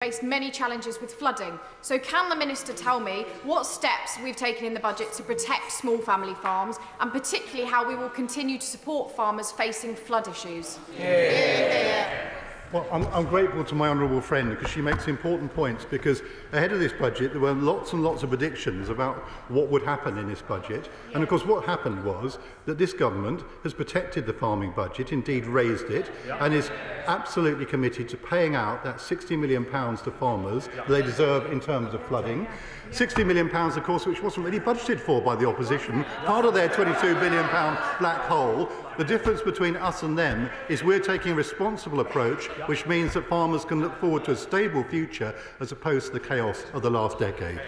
faced many challenges with flooding. So can the Minister tell me what steps we've taken in the budget to protect small family farms, and particularly how we will continue to support farmers facing flood issues? Well, I'm grateful to my honourable friend because she makes important points, because ahead of this budget there were lots and lots of predictions about what would happen in this budget. And of course what happened was that this government has protected the farming budget, indeed raised it, and is absolutely committed to paying out that £60 million to farmers they deserve in terms of flooding. £60 million, of course, which wasn't really budgeted for by the opposition, part of their £22 billion black hole. The difference between us and them is we're taking a responsible approach, which means that farmers can look forward to a stable future as opposed to the chaos of the last decade.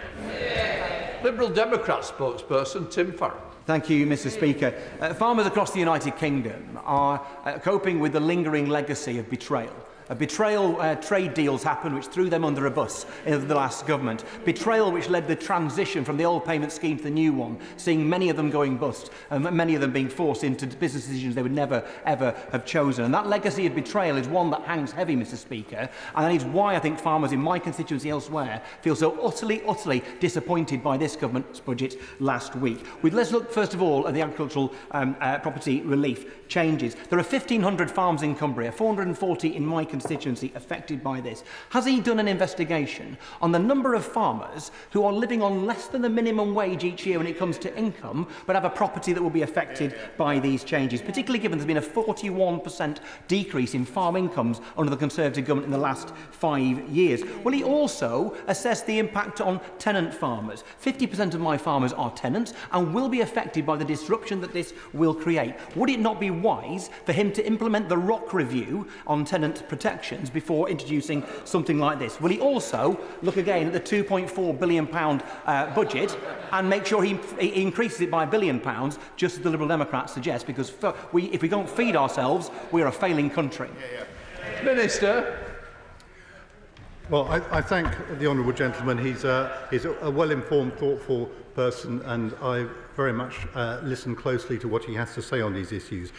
Liberal Democrat spokesperson Tim Farron. Thank you, Mr. Speaker. Farmers across the United Kingdom are coping with the lingering legacy of betrayal. Betrayal trade deals happened which threw them under a bus in the last government. Betrayal which led the transition from the old payment scheme to the new one, seeing many of them going bust and many of them being forced into business decisions they would never, ever have chosen. And that legacy of betrayal is one that hangs heavy, Mr. Speaker, and that is why I think farmers in my constituency elsewhere feel so utterly disappointed by this government's budget last week. Let's look first of all at the agricultural property relief changes. There are 1,500 farms in Cumbria, 440 in my constituency affected by this. Has he done an investigation on the number of farmers who are living on less than the minimum wage each year when it comes to income, but have a property that will be affected by these changes, particularly given there's been a 41% decrease in farm incomes under the Conservative government in the last 5 years? Will he also assess the impact on tenant farmers? 50% of my farmers are tenants and will be affected by the disruption that this will create. Would it not be wise for him to implement the ROC review on tenant protections before introducing something like this? Will he also look again at the £2.4 billion budget and make sure he increases it by £1 billion, just as the Liberal Democrats suggest, because if we don't feed ourselves, we are a failing country? Minister. Well, I thank the honourable gentleman. He's a well-informed, thoughtful person, and I very much listen closely to what he has to say on these issues.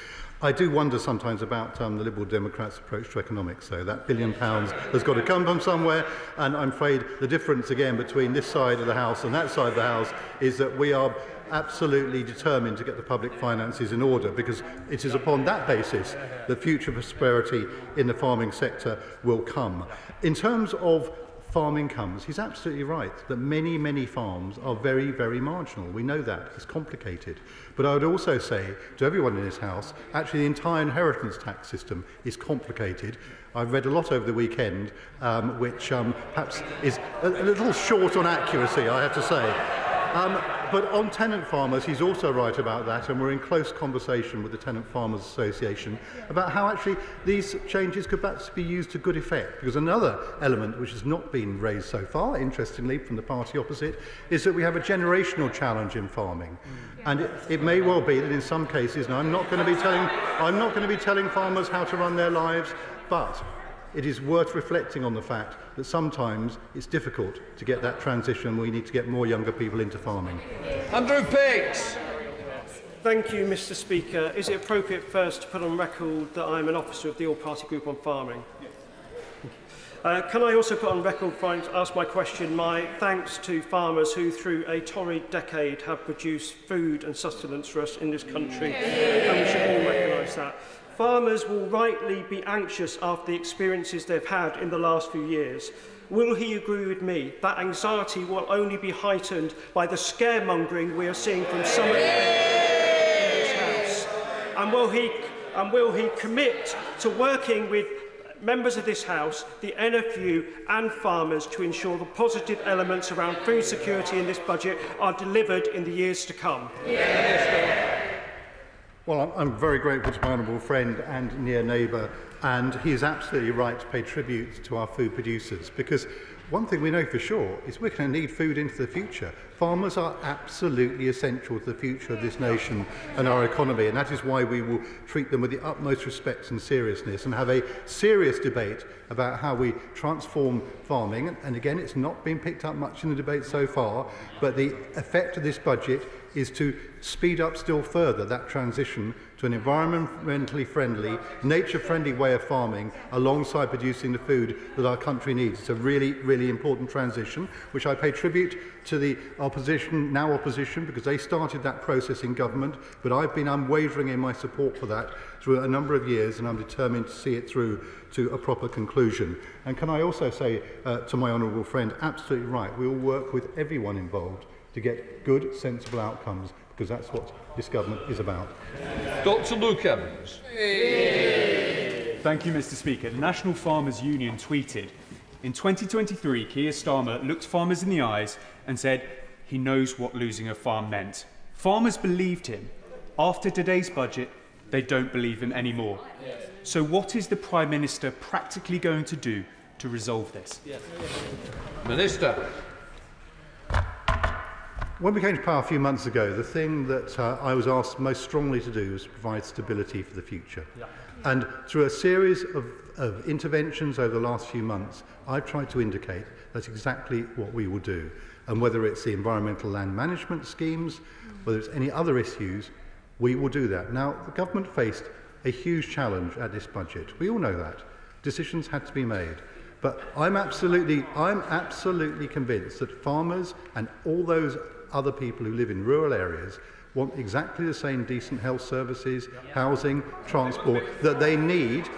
I do wonder sometimes about the Liberal Democrats' approach to economics, though. That £1 billion has got to come from somewhere, and I'm afraid the difference, again, between this side of the House and that side of the House is that we are absolutely determined to get the public finances in order, because it is upon that basis that future prosperity in the farming sector will come. In terms of farm incomes, he's absolutely right that many farms are very marginal. We know that. It's complicated. But I would also say to everyone in this House, actually the entire inheritance tax system is complicated. I've read a lot over the weekend, which perhaps is a little short on accuracy, I have to say. But on tenant farmers, he's also right about that, and we're in close conversation with the Tenant Farmers Association about how actually these changes could perhaps be used to good effect. Because another element which has not been raised so far, interestingly, from the party opposite, is that we have a generational challenge in farming. And it may well be that in some cases, and I'm not going to be telling farmers how to run their lives, but it is worth reflecting on the fact that sometimes it's difficult to get that transition. We need to get more younger people into farming. Andrew Picks. Thank you, Mr. Speaker. Is it appropriate first to put on record that I'm an officer of the All-Party Group on Farming? Can I also put on record, before I ask my question, my thanks to farmers who, through a torrid decade, have produced food and sustenance for us in this country, and we should all recognise that. Farmers will rightly be anxious after the experiences they've had in the last few years. Will he agree with me that anxiety will only be heightened by the scaremongering we are seeing from some of in this House? And will he commit to working with members of this House, the NFU and farmers to ensure the positive elements around food security in this budget are delivered in the years to come? Well, I'm very grateful to my honourable friend and near neighbour, and he is absolutely right to pay tribute to our food producers, because one thing we know for sure is we're going to need food into the future. Farmers are absolutely essential to the future of this nation and our economy, and that is why we will treat them with the utmost respect and seriousness and have a serious debate about how we transform farming. And again, it's not been picked up much in the debate so far, but the effect of this budget is to speed up still further that transition to an environmentally friendly, nature-friendly way of farming alongside producing the food that our country needs. It's a really, really important transition, which I pay tribute to the opposition, now opposition, because they started that process in government, but I've been unwavering in my support for that through a number of years, and I'm determined to see it through to a proper conclusion. And can I also say to my honourable friend, absolutely right, we will work with everyone involved to get good, sensible outcomes, because that's what this government is about. Dr. Luke Evans. Thank you, Mr. Speaker. The National Farmers Union tweeted, in 2023, Keir Starmer looked farmers in the eyes and said he knows what losing a farm meant. Farmers believed him. After today's budget, they don't believe him anymore. So what is the Prime Minister practically going to do to resolve this? Minister. When we came to power a few months ago, the thing that I was asked most strongly to do was to provide stability for the future. And through a series of interventions over the last few months, I've tried to indicate that's exactly what we will do. And whether it's the environmental land management schemes, whether it's any other issues, we will do that. Now, the government faced a huge challenge at this budget. We all know that. Decisions had to be made. But I'm absolutely convinced that farmers and all those other people who live in rural areas want exactly the same decent health services, housing, transport that they need,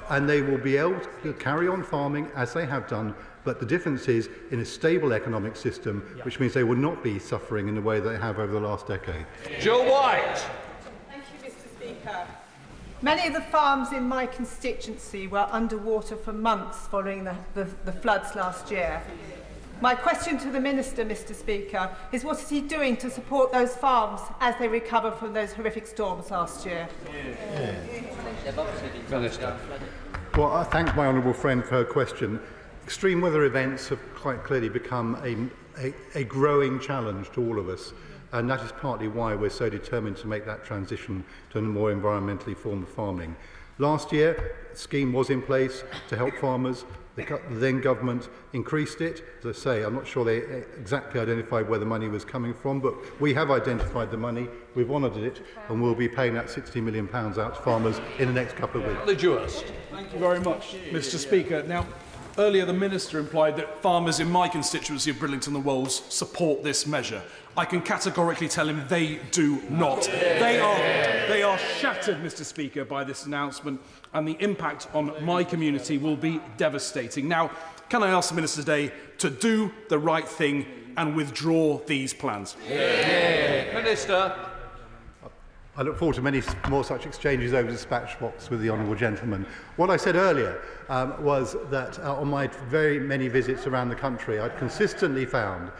and they will be able to carry on farming as they have done. But the difference is in a stable economic system, which means they will not be suffering in the way they have over the last decade. Joe White. Thank you, Mr. Speaker. Many of the farms in my constituency were underwater for months following the floods last year. My question to the Minister, Mr. Speaker, is what is he doing to support those farms as they recover from those horrific storms last year? Minister. Well, I thank my honourable friend for her question. Extreme weather events have quite clearly become a growing challenge to all of us, and that is partly why we're so determined to make that transition to a more environmentally formed farming. Last year, a scheme was in place to help farmers. The then government increased it. As I say, I'm not sure they exactly identified where the money was coming from, but we have identified the money, we've honoured it, and we'll be paying that £60 million out to farmers in the next couple of weeks. The jurist. Thank you very much, Mr. Speaker. Now, earlier the Minister implied that farmers in my constituency of Bridlington and Wolds support this measure. I can categorically tell him they do not. They are shattered, Mr. Speaker, by this announcement, and the impact on my community will be devastating. Now, can I ask the Minister today to do the right thing and withdraw these plans? Minister. I look forward to many more such exchanges over the dispatch box with the honourable gentleman. What I said earlier was that on my very many visits around the country, I'd consistently found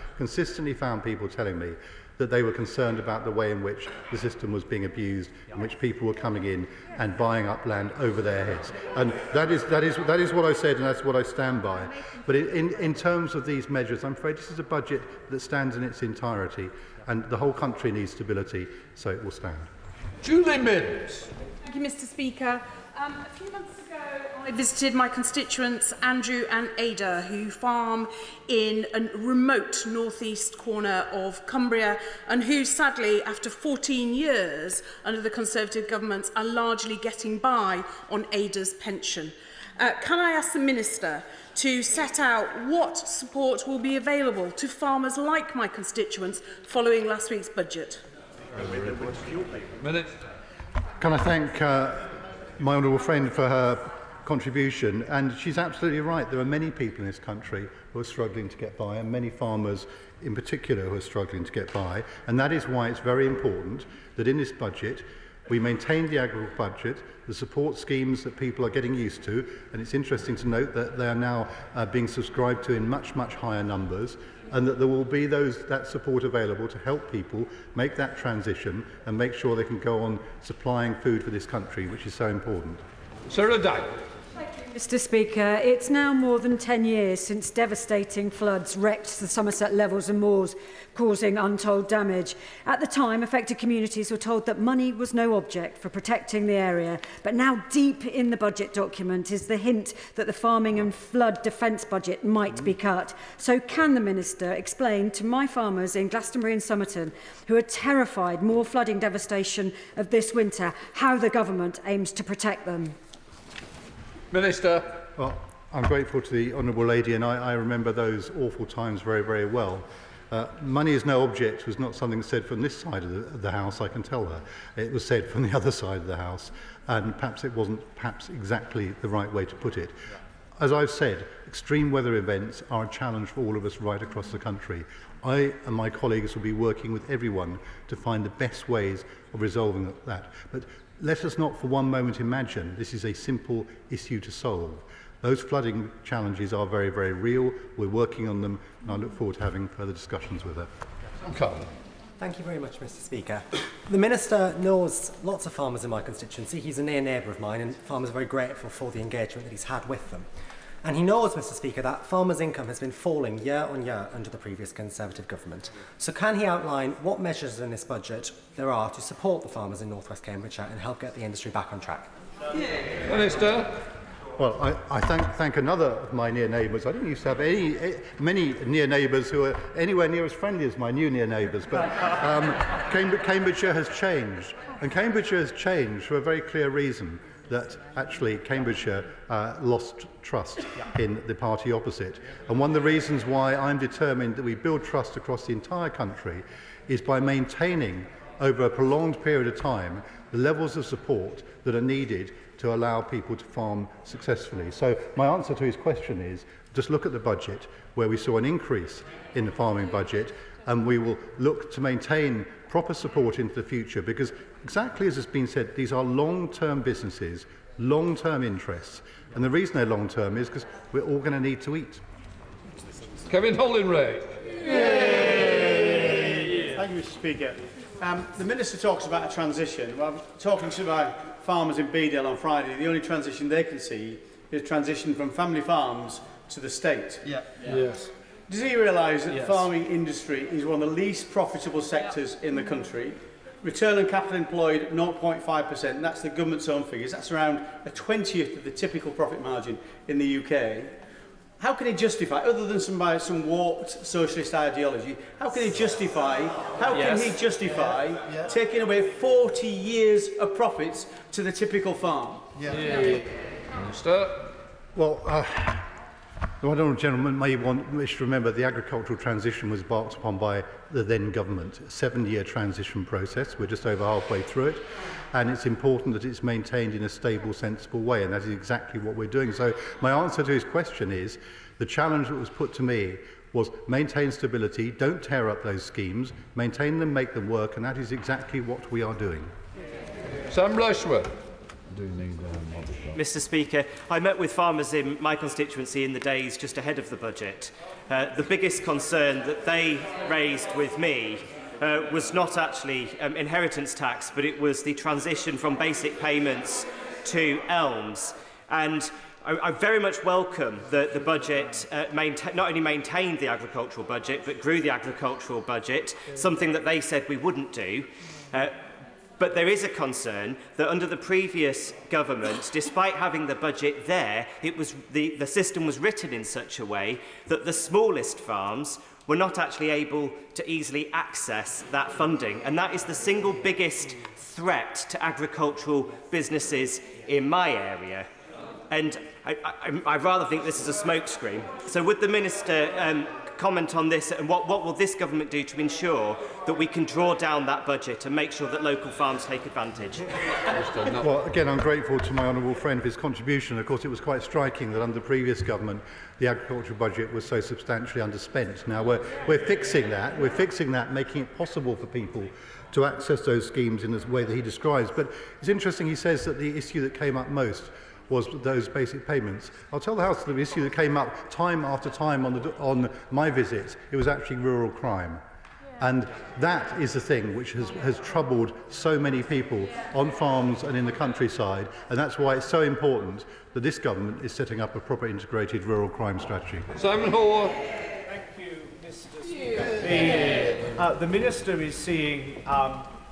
people telling me that they were concerned about the way in which the system was being abused, in which people were coming in and buying up land over their heads. And that is what I said, and that's what I stand by. But in terms of these measures, I'm afraid this is a budget that stands in its entirety, and the whole country needs stability, so it will stand. Julie Minns. Thank you, Mr. Speaker. A few months ago, I visited my constituents Andrew and Ada, who farm in a remote northeast corner of Cumbria and who, sadly, after 14 years under the Conservative government, are largely getting by on Ada's pension. Can I ask the Minister to set out what support will be available to farmers like my constituents following last week's budget? Can I thank my honourable friend for her contribution? And she's absolutely right. There are many people in this country who are struggling to get by, and many farmers in particular who are struggling to get by. And that is why it's very important that in this budget we maintain the agricultural budget, the support schemes that people are getting used to, and it's interesting to note that they are now being subscribed to in much, much higher numbers, and that there will be that support available to help people make that transition and make sure they can go on supplying food for this country, which is so important. Sarah Dowd. Thank you, Mr. Speaker, it's now more than 10 years since devastating floods wrecked the Somerset levels and moors, causing untold damage. At the time, affected communities were told that money was no object for protecting the area, but now deep in the budget document is the hint that the farming and flood defence budget might be cut. So can the Minister explain to my farmers in Glastonbury and Somerton, who are terrified more flooding devastation of this winter, how the government aims to protect them? Minister. Well, I'm grateful to the Honourable Lady, and I remember those awful times very, very well. Money is no object was not something said from this side of the House, I can tell her. It was said from the other side of the House, and perhaps it wasn't exactly the right way to put it. As I've said, extreme weather events are a challenge for all of us right across the country. I and my colleagues will be working with everyone to find the best ways of resolving that. But let us not for one moment imagine this is a simple issue to solve. Those flooding challenges are very, very real. We're working on them, and I look forward to having further discussions with her. Thank you very much, Mr. Speaker. The Minister knows lots of farmers in my constituency. He's a near neighbour of mine, and farmers are very grateful for the engagement that he's had with them. And he knows, Mr. Speaker, that farmers' income has been falling year on year under the previous Conservative government. So can he outline what measures in this budget there are to support the farmers in North West Cambridgeshire and help get the industry back on track? Minister. Well, I thank another of my near neighbours. I didn't used to have many near neighbours who are anywhere near as friendly as my new near neighbours, but Cambridgeshire has changed. And Cambridgeshire has changed for a very clear reason, that actually Cambridgeshire lost trust in the party opposite. And one of the reasons why I'm determined that we build trust across the entire country is by maintaining over a prolonged period of time the levels of support that are needed to allow people to farm successfully. So my answer to his question is, just look at the budget, where we saw an increase in the farming budget, and we will look to maintain proper support into the future, because exactly as has been said, these are long-term businesses, long-term interests, and the reason they're long-term is because we're all going to need to eat. Kevin Holding-Ray. Thank you, Mr. Speaker. The Minister talks about a transition. Well, I was talking to my farmers in Beedale on Friday. The only transition they can see is transition from family farms to the state. Yes. Does he realise that the farming industry is one of the least profitable sectors in the country? Return on capital employed 0.5%, that's the government's own figures. That's around a 20th of the typical profit margin in the UK. How can he justify, other than some warped socialist ideology, how can he justify taking away 40 years of profits to the typical farm? Minister. Well, the honourable gentleman may wish to remember the agricultural transition was embarked upon by the then government, a 7-year transition process. We're just over halfway through it, and it's important that it's maintained in a stable, sensible way, and that is exactly what we're doing. So my answer to his question is, the challenge that was put to me was maintain stability, don't tear up those schemes, maintain them, make them work, and that is exactly what we are doing. Sam Rushworth. Mr. Speaker, I met with farmers in my constituency in the days just ahead of the budget. The biggest concern that they raised with me was not actually inheritance tax, but it was the transition from basic payments to ELMS. And I very much welcome that the budget not only maintained the agricultural budget, but grew the agricultural budget, something that they said we wouldn't do. But there is a concern that under the previous government, despite having the budget there, the system was written in such a way that the smallest farms were not actually able to easily access that funding. And that is the single biggest threat to agricultural businesses in my area. And I rather think this is a smokescreen. So would the Minister comment on this, and what will this government do to ensure that we can draw down that budget and make sure that local farms take advantage? Well, again, I'm grateful to my honourable friend for his contribution. Of course, it was quite striking that under the previous government, the agricultural budget was so substantially underspent. Now, we're fixing that. We're fixing that, making it possible for people to access those schemes in the way that he describes. But it's interesting, he says that the issue that came up most was those basic payments. I'll tell the House the issue that came up time after time on my visits, it was actually rural crime. And that is the thing which has troubled so many people on farms and in the countryside, and that's why it's so important that this government is setting up a proper integrated rural crime strategy. Simon Hoare. Thank you, Mr. Speaker. The Minister is seeing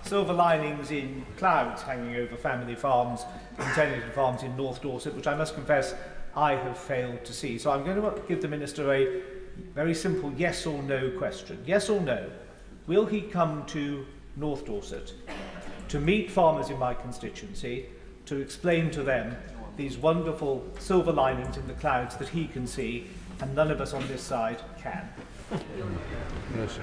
silver linings in clouds hanging over family farms and tenanted farms in North Dorset, which I must confess I have failed to see. So I'm going to give the Minister a very simple yes or no question. Yes or no? Will he come to North Dorset to meet farmers in my constituency to explain to them these wonderful silver linings in the clouds that he can see and none of us on this side can? Yes.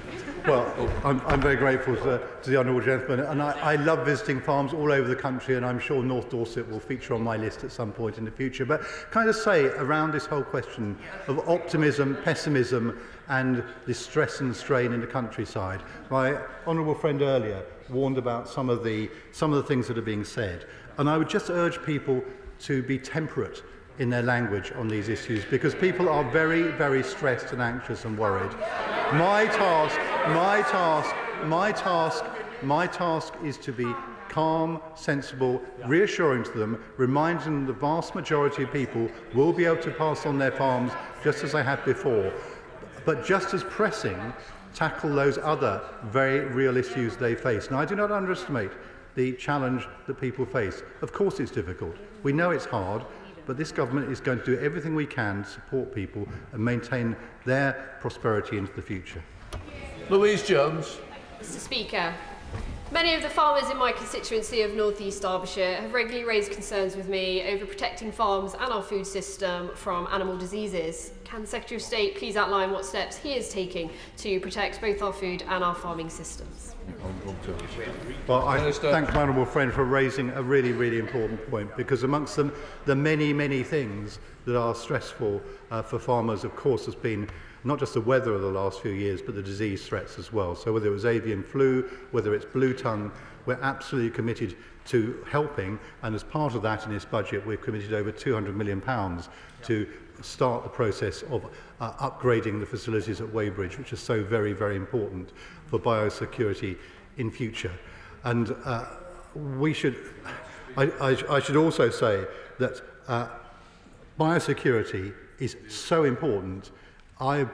Well, I'm very grateful to the honourable gentleman, and I love visiting farms all over the country, and I'm sure North Dorset will feature on my list at some point in the future. But can I just say, around this whole question of optimism, pessimism, and this stress and strain in the countryside, my honourable friend earlier warned about some of the things that are being said, and I would just urge people to be temperate in their language on these issues, because people are very, very stressed and anxious and worried. My task is to be calm, sensible, reassuring to them, reminding them the vast majority of people will be able to pass on their farms just as they have before. But just as pressing, tackle those other very real issues they face. Now, I do not underestimate the challenge that people face. Of course it's difficult. We know it's hard. But this government is going to do everything we can to support people and maintain their prosperity into the future. Louise Jones. Mr. Speaker, many of the farmers in my constituency of North East Derbyshire have regularly raised concerns with me over protecting farms and our food system from animal diseases. Can the Secretary of State please outline what steps he is taking to protect both our food and our farming systems? Well, I thank my honourable friend for raising a really, really important point, because amongst them, the many, many things that are stressful for farmers, of course, has been not just the weather of the last few years, but the disease threats as well. So whether it was avian flu, whether it's blue tongue, we're absolutely committed to helping, and as part of that in this budget, we've committed over £200 million to start the process of upgrading the facilities at Weybridge, which is so very, very important for biosecurity in future. And I should also say that biosecurity is so important. I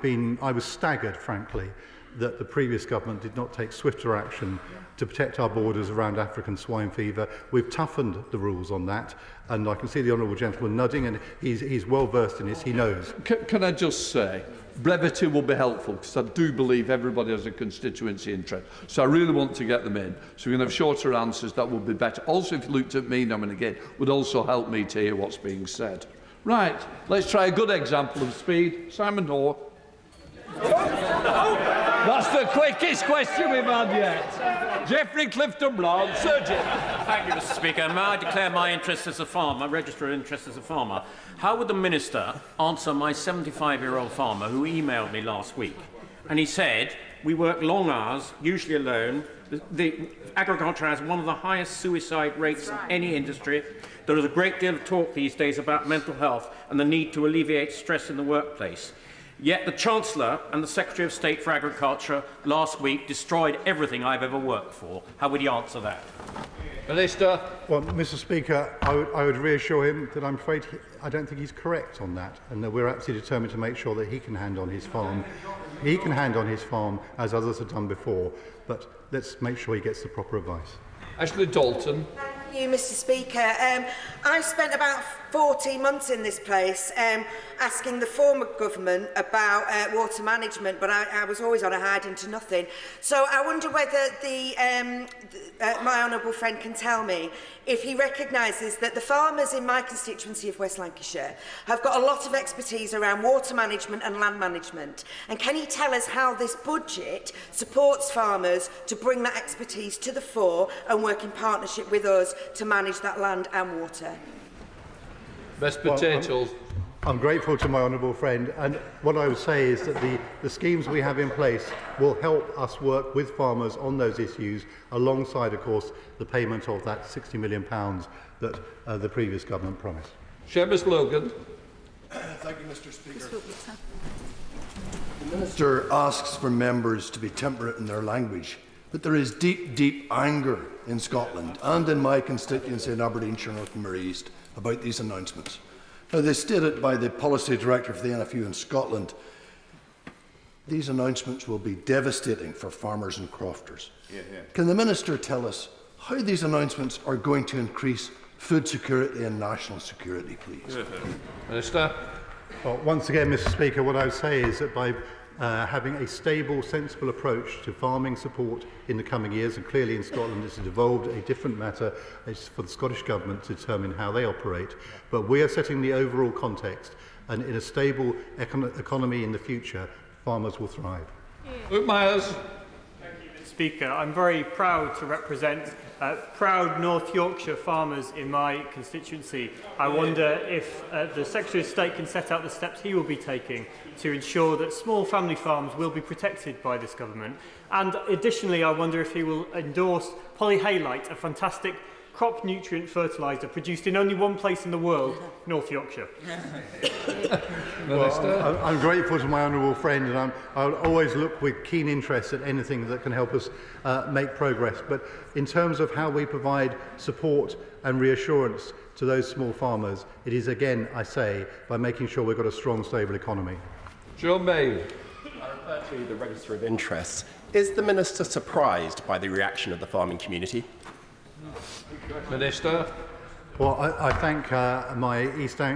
was staggered, frankly, that the previous government did not take swifter action to protect our borders around African swine fever. We've toughened the rules on that, and I can see the honourable gentleman nodding, and he's well versed in this, he knows. Can I just say, brevity will be helpful, because I do believe everybody has a constituency interest. So I really want to get them in. So we can have shorter answers, that would be better. Also, if you looked at me now and again, would also help me to hear what's being said. Right, let's try a good example of speed. Simon Hoare. That's the quickest question we've had yet. Geoffrey Clifton Brown, Sir Jeff. Thank you, Mr. Speaker. May I declare my interest as a farmer, register interest as a farmer? How would the Minister answer my 75-year-old farmer who emailed me last week? And he said, we work long hours, usually alone. The agriculture has one of the highest suicide rates in any industry. There is a great deal of talk these days about mental health and the need to alleviate stress in the workplace. Yet the Chancellor and the Secretary of State for Agriculture last week destroyed everything I've ever worked for. How would he answer that? Minister. Well, Mr. Speaker, I would reassure him that I'm afraid I don't think he's correct on that, and that we're absolutely determined to make sure that he can hand on his farm. He can hand on his farm as others have done before, but let's make sure he gets the proper advice. Ashley Dalton. Thank you, Mr. Speaker. I've spent about 14 months in this place asking the former government about water management, but I was always on a hiding to nothing. So I wonder whether my honourable friend can tell me if he recognises that the farmers in my constituency of West Lancashire have got a lot of expertise around water management and land management. And can he tell us how this budget supports farmers to bring that expertise to the fore and work in partnership with us to manage that land and water? Best potatoes. Well, I'm grateful to my honourable friend, and what I would say is that the schemes we have in place will help us work with farmers on those issues, alongside, of course, the payment of that £60 million that the previous government promised. Seamus Logan. Thank you, Mr. Speaker. The The Minister asks for members to be temperate in their language, but there is deep, deep anger in Scotland and in my constituency in Aberdeenshire, North and Murray East about these announcements. Now, they stated by the Policy Director for the NFU in Scotland, these announcements will be devastating for farmers and crofters. Can the Minister tell us how these announcements are going to increase food security and national security, please? Minister. Well, once again, Mr. Speaker, what I would say is that by having a stable, sensible approach to farming support in the coming years, and clearly in Scotland this has evolved a different matter. It's for the Scottish Government to determine how they operate, but we are setting the overall context, and in a stable economy in the future, farmers will thrive. Luke Myers. Thank you, Mr. Speaker. I'm very proud to represent proud North Yorkshire farmers in my constituency. I wonder if the Secretary of State can set out the steps he will be taking to ensure that small family farms will be protected by this government. And additionally, I wonder if he will endorse polyhalite, a fantastic crop nutrient fertiliser produced in only one place in the world, North Yorkshire. Well, I'm grateful to my honourable friend, and I'll always look with keen interest at anything that can help us make progress. But in terms of how we provide support and reassurance to those small farmers, it is again, I say, by making sure we've got a strong, stable economy. John May. I refer to the Register of Interests. Is the Minister surprised by the reaction of the farming community? Minister. Well, I thank my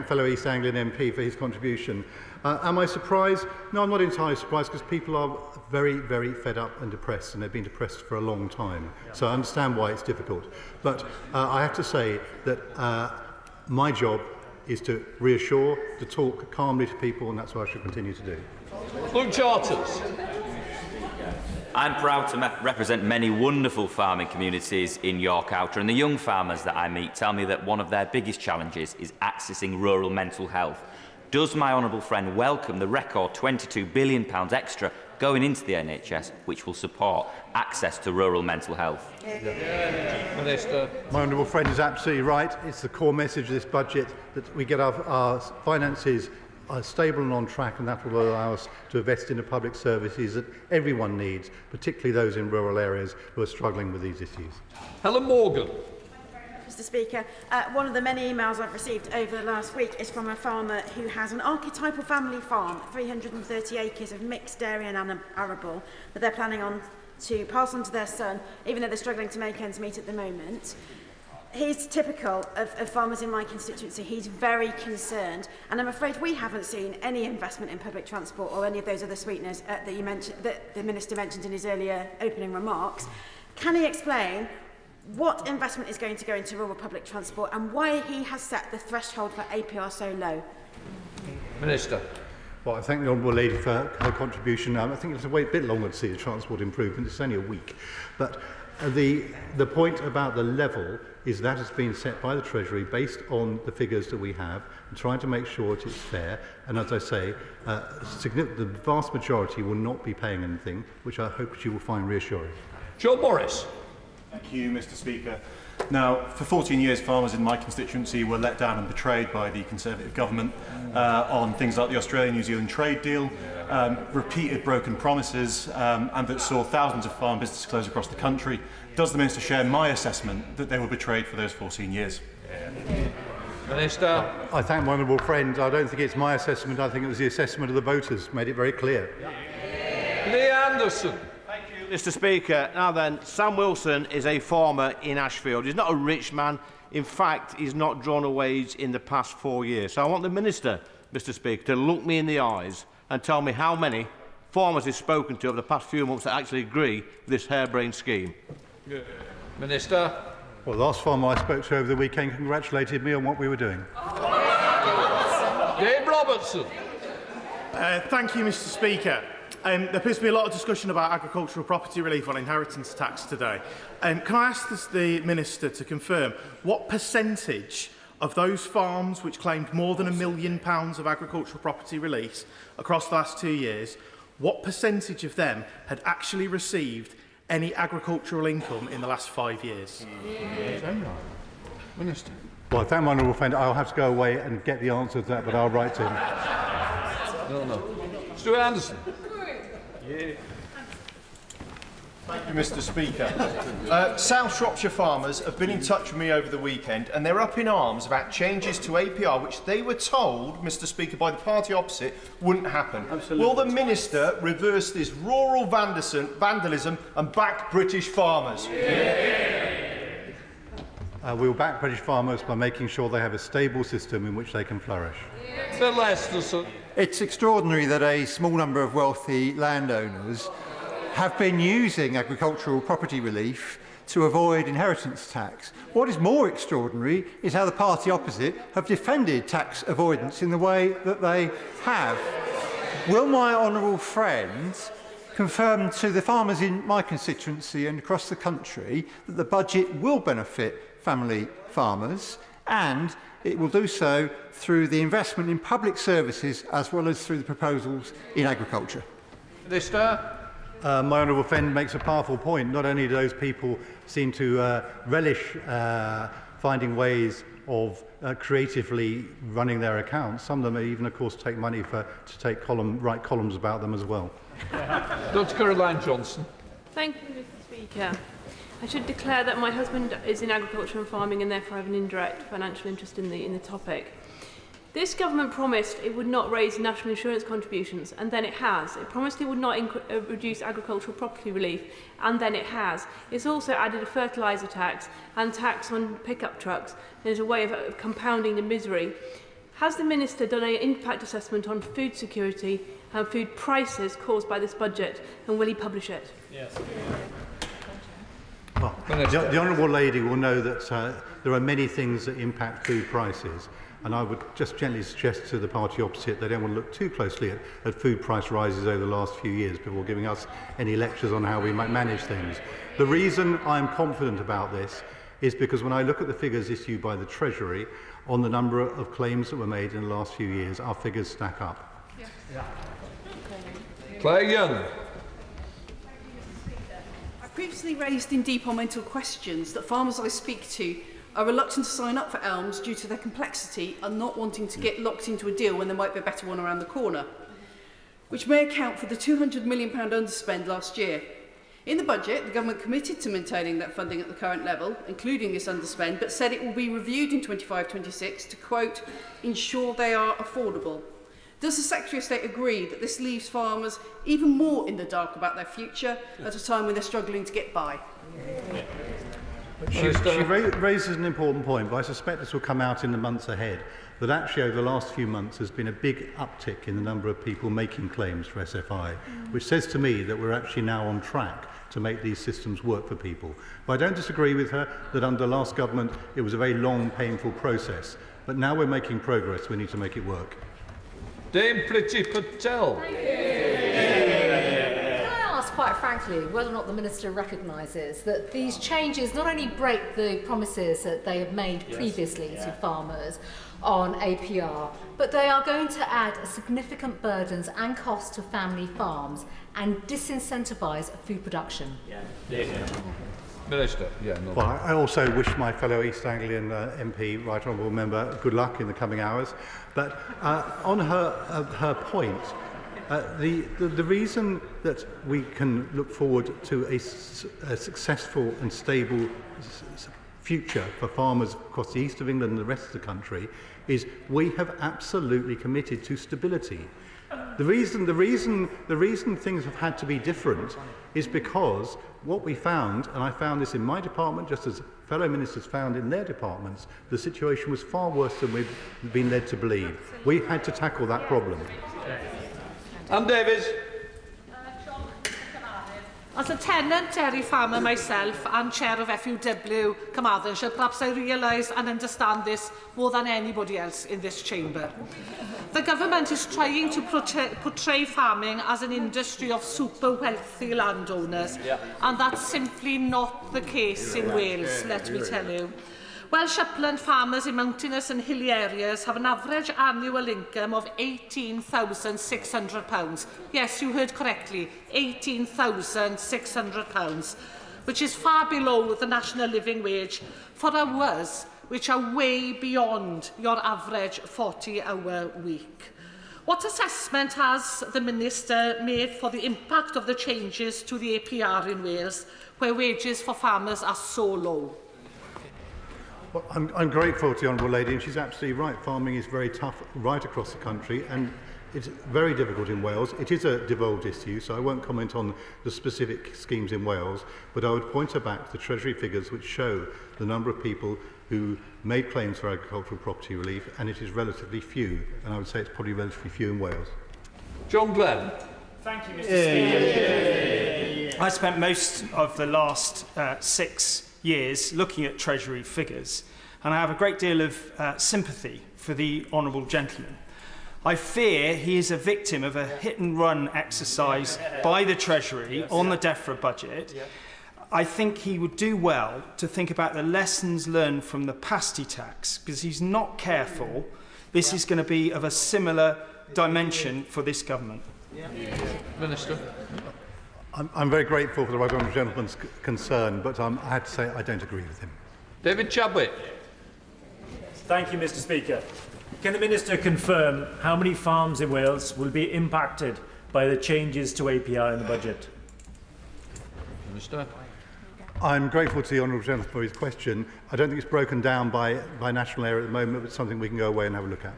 fellow East Anglian MP for his contribution. Am I surprised? No, I'm not entirely surprised, because people are very, very fed up and depressed, and they've been depressed for a long time. So I understand why it's difficult. But I have to say that my job is to reassure, to talk calmly to people, and that's what I should continue to do. Luke Charters. I'm proud to represent many wonderful farming communities in York Outer, and the young farmers that I meet tell me that one of their biggest challenges is accessing rural mental health. Does my honourable friend welcome the record £22 billion extra going into the NHS, which will support access to rural mental health? Minister. My honourable friend is absolutely right. It's the core message of this budget that we get our finances stable and on track, and that will allow us to invest in the public services that everyone needs, particularly those in rural areas who are struggling with these issues. Helen Morgan. Mr. Speaker, one of the many emails I've received over the last week is from a farmer who has an archetypal family farm, 330 acres of mixed dairy and arable, that they're planning on to pass on to their son, even though they're struggling to make ends meet at the moment. He's typical of farmers in my constituency. He's very concerned, and I'm afraid we haven't seen any investment in public transport or any of those other sweeteners that you mentioned, that the Minister mentioned in his earlier opening remarks. Can he explain what investment is going to go into rural public transport and why he has set the threshold for APR so low? Minister. Well, I thank the Honourable Lady for her contribution. I think it's a bit longer to see the transport improvement. It's only a week. But the point about the level is that has been set by the Treasury based on the figures that we have, and trying to make sure that it's fair. And as I say, the vast majority will not be paying anything, which I hope you will find reassuring. John Morris. Thank you, Mr. Speaker. Now, for 14 years, farmers in my constituency were let down and betrayed by the Conservative government on things like the Australia-New Zealand trade deal, repeated broken promises, and that saw thousands of farm businesses close across the country. Does the Minister share my assessment that they were betrayed for those 14 years? Minister. I thank my honourable friend. I don't think it's my assessment. I think it was the assessment of the voters. Made it very clear. Lee Anderson. Mr. Speaker, now then, Sam Wilson is a farmer in Ashfield. He's not a rich man. In fact, he's not drawn a wage in the past 4 years. So I want the Minister, Mr. Speaker, to look me in the eyes and tell me how many farmers he's spoken to over the past few months that actually agree with this harebrained scheme. Minister. Well, the last farmer I spoke to over the weekend congratulated me on what we were doing. Dave Robertson. Thank you, Mr. Speaker. There appears to be a lot of discussion about agricultural property relief on inheritance tax today. Can I ask the Minister to confirm what percentage of those farms which claimed more than £1 million of agricultural property relief across the last 2 years, what percentage of them had actually received any agricultural income in the last 5 years? Minister. Well, I thank my honourable friend. I'll have to go away and get the answer to that, but I'll write to him. No. Stuart Anderson. Thank you, Mr. Speaker. South Shropshire farmers have been in touch with me over the weekend and they're up in arms about changes to APR which they were told, Mr. Speaker, by the party opposite wouldn't happen. Absolutely. Will the Minister reverse this rural vandalism and back British farmers? We will back British farmers by making sure they have a stable system in which they can flourish. It's extraordinary that a small number of wealthy landowners have been using agricultural property relief to avoid inheritance tax. What is more extraordinary is how the party opposite have defended tax avoidance in the way that they have. Will my honourable friend confirm to the farmers in my constituency and across the country that the budget will benefit family farmers, and it will do so through the investment in public services as well as through the proposals in agriculture? Minister. My honourable friend makes a powerful point. Not only do those people seem to relish finding ways of creatively running their accounts, some of them even, of course, take money to write columns about them as well. Dr. Caroline Johnson. Thank you, Mr. Speaker. I should declare that my husband is in agriculture and farming and therefore have an indirect financial interest in the topic. This government promised it would not raise national insurance contributions, and then it has. It promised it would not reduce agricultural property relief, and then it has. It's also added a fertiliser tax and tax on pickup trucks as a way of compounding the misery. Has the Minister done an impact assessment on food security and food prices caused by this budget, and will he publish it? Yes. Well, the Honourable Lady will know that there are many things that impact food prices. And I would just gently suggest to the party opposite they don't want to look too closely at food price rises over the last few years before giving us any lectures on how we might manage things. The reason I'm confident about this is because when I look at the figures issued by the Treasury on the number of claims that were made in the last few years, our figures stack up. Yes. Yeah. Claire Young. I previously raised in departmental questions that farmers I speak to are reluctant to sign up for ELMS due to their complexity and not wanting to get locked into a deal when there might be a better one around the corner, which may account for the £200 million underspend last year. In the budget, the government committed to maintaining that funding at the current level, including this underspend, but said it will be reviewed in 25-26 to, quote, ensure they are affordable. Does the Secretary of State agree that this leaves farmers even more in the dark about their future at a time when they're struggling to get by? She raises an important point, but I suspect this will come out in the months ahead, that actually over the last few months there's been a big uptick in the number of people making claims for SFI, which says to me that we're actually now on track to make these systems work for people. But I don't disagree with her that under last government it was a very long, painful process. But now we're making progress, we need to make it work. Dame Priti Patel. Quite frankly, whether or not the Minister recognises that these changes not only break the promises that they have made previously to farmers on APR, but they are going to add significant burdens and costs to family farms and disincentivise food production. Minister. Well, I also wish my fellow East Anglian MP, Right Honourable Member, good luck in the coming hours. But on her point, the reason that we can look forward to a successful and stable future for farmers across the east of England and the rest of the country is we have absolutely committed to stability. The reason things have had to be different is because what we found, and I found this in my department just as fellow ministers found in their departments, the situation was far worse than we've been led to believe. We had to tackle that problem. Ann Davies. As a tenant dairy farmer myself and chair of FUW Carmarthenshire, perhaps I realise and understand this more than anybody else in this chamber. The government is trying to portray farming as an industry of super wealthy landowners, and that's simply not the case in Wales, let me tell you. Welsh upland farmers in mountainous and hilly areas have an average annual income of £18,600. Yes, you heard correctly, £18,600, which is far below the national living wage for hours which are way beyond your average 40-hour week. What assessment has the Minister made for the impact of the changes to the APR in Wales, where wages for farmers are so low? Well, I'm grateful to the Honourable Lady, and she's absolutely right. Farming is very tough right across the country, and it's very difficult in Wales. It is a devolved issue, so I won't comment on the specific schemes in Wales, but I would point her back to the Treasury figures which show the number of people who made claims for agricultural property relief, and it is relatively few, and I would say it's probably relatively few in Wales. John Glenn. Thank you, Mr. Speaker. I spent most of the last 6 years looking at Treasury figures, and I have a great deal of sympathy for the Honourable Gentleman. I fear he is a victim of a hit-and-run exercise by the Treasury on the DEFRA budget. I think he would do well to think about the lessons learned from the pasty tax, because he's not careful. This is going to be of a similar dimension for this government. Minister. I'm very grateful for the right honourable gentleman's concern, but I have to say I don't agree with him. David Chadwick. Thank you, Mr. Speaker. Can the Minister confirm how many farms in Wales will be impacted by the changes to APR in the budget? Minister. I'm grateful to the honourable gentleman for his question. I don't think it's broken down by national area at the moment, but it's something we can go away and have a look at.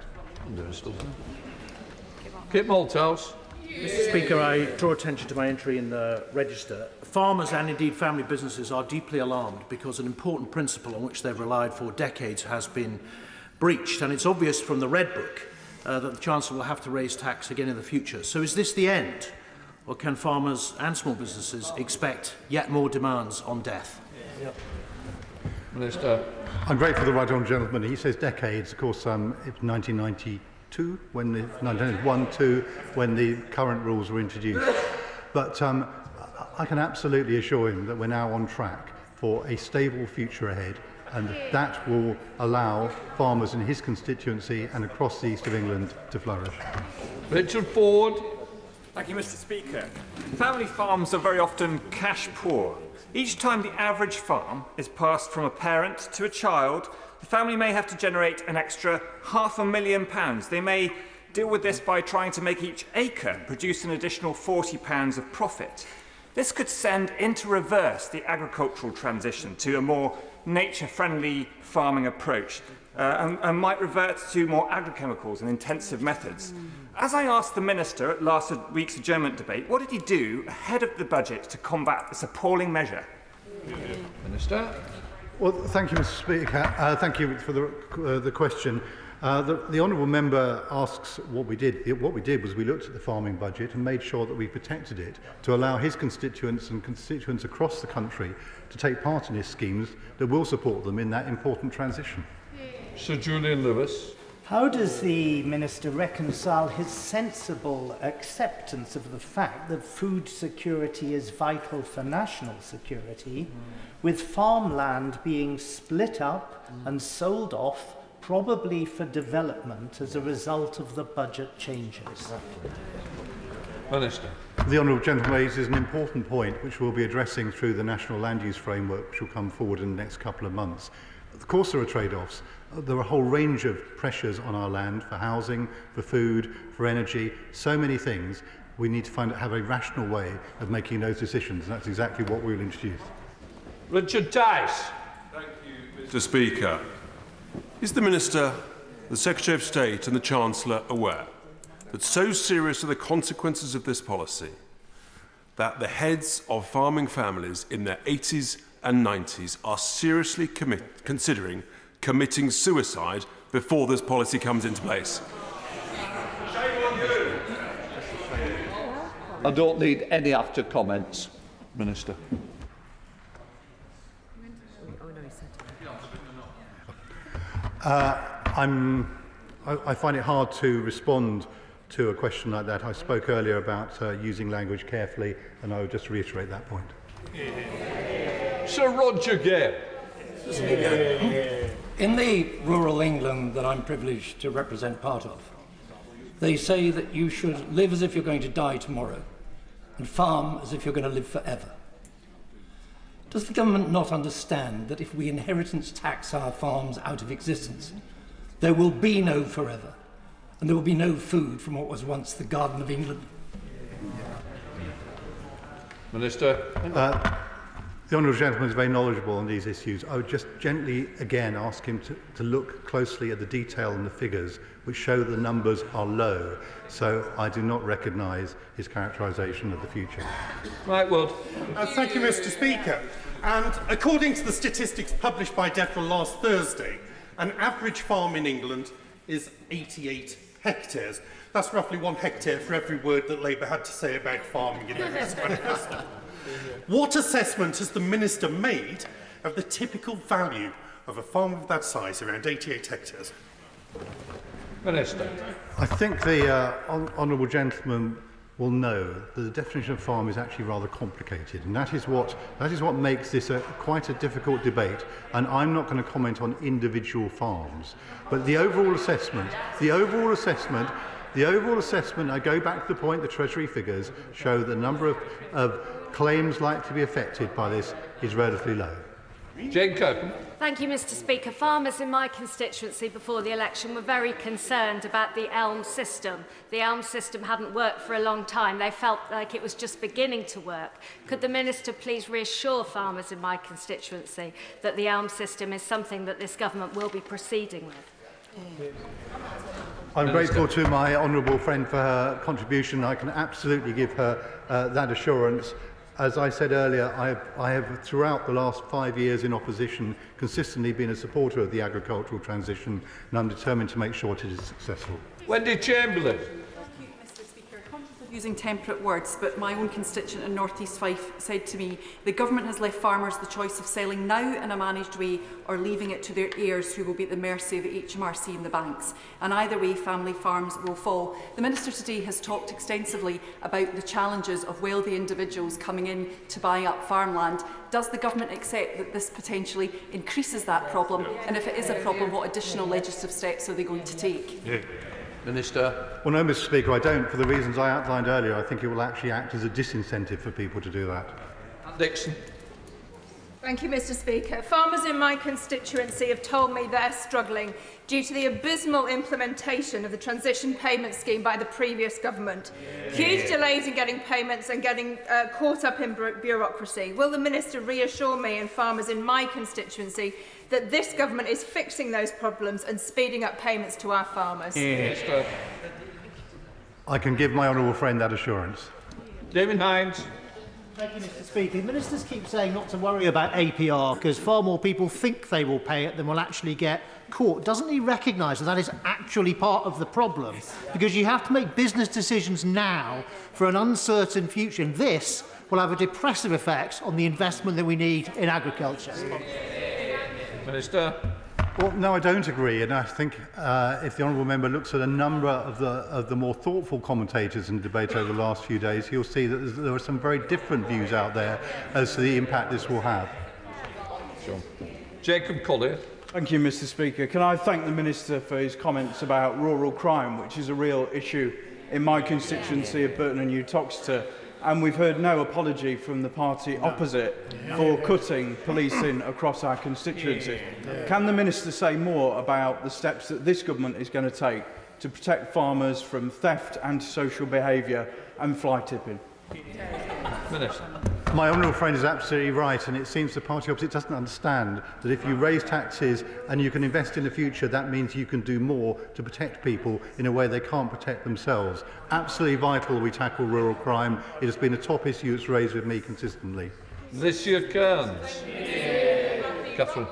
Kit Malthouse. Mr. Speaker, I draw attention to my entry in the register. Farmers and indeed family businesses are deeply alarmed because an important principle on which they've relied for decades has been breached, and it's obvious from the Red Book that the Chancellor will have to raise tax again in the future. So is this the end, or can farmers and small businesses expect yet more demands on death? Minister. I'm grateful for the right honourable gentleman. He says decades. Of course, it's 1992 when the 1992 when the current rules were introduced. But I can absolutely assure him that we're now on track for a stable future ahead, and that will allow farmers in his constituency and across the east of England to flourish. Richard Ford. Thank you, Mr. Speaker. Family farms are very often cash poor. Each time the average farm is passed from a parent to a child, the family may have to generate an extra £500,000. They may deal with this by trying to make each acre produce an additional £40 of profit. This could send into reverse the agricultural transition to a more nature-friendly farming approach and might revert to more agrochemicals and intensive methods. As I asked the Minister at last week's adjournment debate, what did he do ahead of the budget to combat this appalling measure? Minister. Well, thank you, Mr. Speaker. Thank you for the question. The honourable member asks what we did. What we did was we looked at the farming budget and made sure that we protected it to allow his constituents and constituents across the country to take part in his schemes that will support them in that important transition. Sir Julian Lewis. How does the Minister reconcile his sensible acceptance of the fact that food security is vital for national security with farmland being split up and sold off, probably for development as a result of the budget changes? Minister. The honourable gentleman raises an important point which we'll be addressing through the National Land Use Framework, which will come forward in the next couple of months. Of course there are trade-offs. There are a whole range of pressures on our land for housing, for food, for energy, so many things. We need to have a rational way of making those decisions, and that's exactly what we will introduce. Richard Tice. Thank you, Mr. Speaker. Is the Minister, the Secretary of State and the Chancellor aware that so serious are the consequences of this policy that the heads of farming families in their 80s and 90s are seriously considering committing suicide before this policy comes into place? I don't need any after comments, Minister. I find it hard to respond to a question like that. I spoke earlier about using language carefully, and I would just reiterate that point. Sir Roger Gale. In the rural England that I'm privileged to represent part of, they say that you should live as if you're going to die tomorrow and farm as if you're going to live forever. Does the government not understand that if we inheritance tax our farms out of existence, there will be no forever, and there will be no food from what was once the Garden of England. Minister. The honourable gentleman is very knowledgeable on these issues. I would just gently again ask him to look closely at the detail and the figures which show the numbers are low. So I do not recognise his characterisation of the future. Right, Wood. Thank you, Mr. Speaker. And according to the statistics published by DEFRA last Thursday, an average farm in England is 88 hectares. That's roughly 1 hectare for every word that Labour had to say about farming in this manifesto. What assessment has the Minister made of the typical value of a farm of that size, around 88 hectares? Minister. I think the honourable gentleman will know that the definition of farm is actually rather complicated, and that is what makes this quite a difficult debate. And I'm not going to comment on individual farms, but the overall assessment, I go back to the point the Treasury figures show the number of claims likely to be affected by this is relatively low. Jacob. Thank you, Mr. Speaker. Farmers in my constituency before the election were very concerned about the ELM system. The ELM system hadn't worked for a long time. They felt like it was just beginning to work. Could the Minister please reassure farmers in my constituency that the ELM system is something that this government will be proceeding with? I'm grateful to my honourable friend for her contribution. I can absolutely give her that assurance. As I said earlier, I have throughout the last 5 years in opposition consistently been a supporter of the agricultural transition, and I'm determined to make sure it is successful. Wendy Chamberlain. Using temperate words, but my own constituent in North East Fife said to me, the government has left farmers the choice of selling now in a managed way or leaving it to their heirs who will be at the mercy of HMRC and the banks. And either way, family farms will fall. The Minister today has talked extensively about the challenges of wealthy individuals coming in to buy up farmland. Does the government accept that this potentially increases that problem? And if it is a problem, what additional legislative steps are they going to take? Yeah. Minister. Well, no, Mr. Speaker, I don't. For the reasons I outlined earlier, I think it will actually act as a disincentive for people to do that. Dixon. Thank you, Mr. Speaker. Farmers in my constituency have told me they're struggling due to the abysmal implementation of the transition payment scheme by the previous government. Huge delays in getting payments and getting caught up in bureaucracy. Will the Minister reassure me and farmers in my constituency that this government is fixing those problems and speeding up payments to our farmers? Minister. I can give my honourable friend that assurance. David Hines. Thank you, Mr. Speaker. Ministers keep saying not to worry about APR because far more people think they will pay it than will actually get caught. Doesn't he recognise that that is actually part of the problem? Because you have to make business decisions now for an uncertain future, and this will have a depressive effect on the investment that we need in agriculture. Minister. Well, no, I don't agree, and I think if the honourable member looks at a number of the more thoughtful commentators in the debate over the last few days, he'll see that there are some very different views out there as to the impact this will have. Sure. Jacob Collier. Thank you, Mr. Speaker. Can I thank the Minister for his comments about rural crime, which is a real issue in my constituency of Burton and Uttoxeter. And we've heard no apology from the party opposite for cutting policing across our constituency. Can the Minister say more about the steps that this government is going to take to protect farmers from theft, antisocial behaviour and fly tipping? Minister. My honourable friend is absolutely right, and it seems the party opposite doesn't understand that if you raise taxes and you can invest in the future, that means you can do more to protect people in a way they can't protect themselves. Absolutely vital we tackle rural crime. It has been a top issue that's raised with me consistently. Monsieur Kearns. Catherine.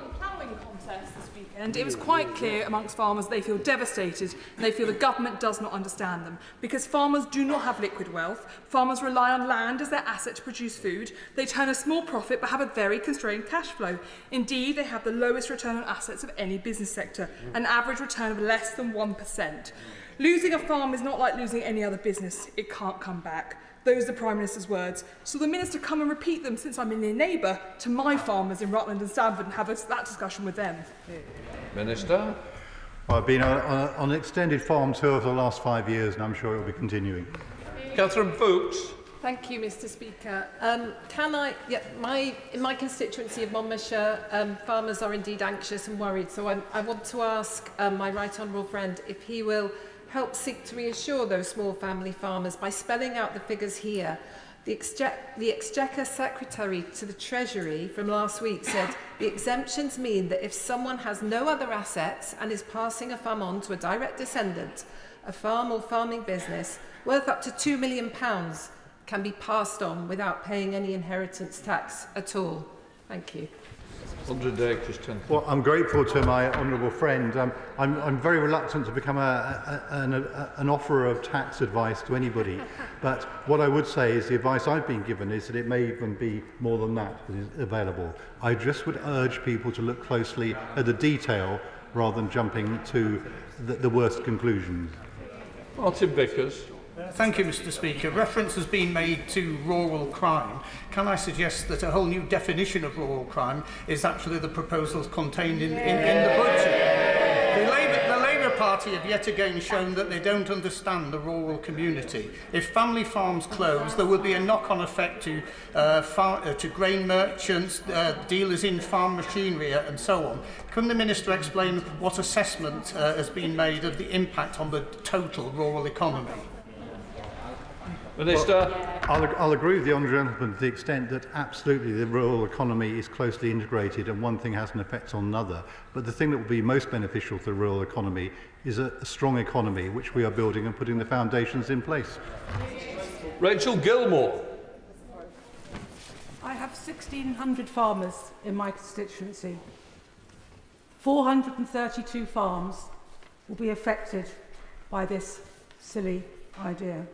And it was quite clear amongst farmers they feel devastated and they feel the government does not understand them. Because farmers do not have liquid wealth, farmers rely on land as their asset to produce food, they turn a small profit but have a very constrained cash flow. Indeed, they have the lowest return on assets of any business sector, an average return of less than 1%. Losing a farm is not like losing any other business, it can't come back. Those are the Prime Minister's words. So the Minister come and repeat them since I'm a near neighbour to my farmers in Rutland and Stamford and have that discussion with them. Minister. I've been on an extended farm tour for the last 5 years and I'm sure it will be continuing. Catherine Fuchs. Thank you, Mr. Speaker. In my constituency of Monmouthshire, farmers are indeed anxious and worried. So I want to ask my right honourable friend if he will help seek to reassure those small family farmers by spelling out the figures here. The Exchequer Secretary to the Treasury from last week said the exemptions mean that if someone has no other assets and is passing a farm on to a direct descendant, a farm or farming business worth up to £2 million can be passed on without paying any inheritance tax at all. Thank you. 100 acres, 10. Well, I'm grateful to my honourable friend. I'm very reluctant to become an offerer of tax advice to anybody. But what I would say is the advice I've been given is that it may even be more than that is available. I just would urge people to look closely at the detail rather than jumping to the worst conclusions. Martin Vickers. Thank you, Mr. Speaker. Reference has been made to rural crime. Can I suggest that a whole new definition of rural crime is actually the proposals contained in the budget? The Labour Party have yet again shown that they don't understand the rural community. If family farms close, there will be a knock-on effect to grain merchants, dealers in farm machinery and so on. Can the Minister explain what assessment has been made of the impact on the total rural economy? Minister. Well, I'll agree with the honourable gentleman to the extent that absolutely the rural economy is closely integrated and one thing has an effect on another. But the thing that will be most beneficial to the rural economy is a strong economy which we are building and putting the foundations in place. Rachel Gilmore. I have 1,600 farmers in my constituency. 432 farms will be affected by this silly idea.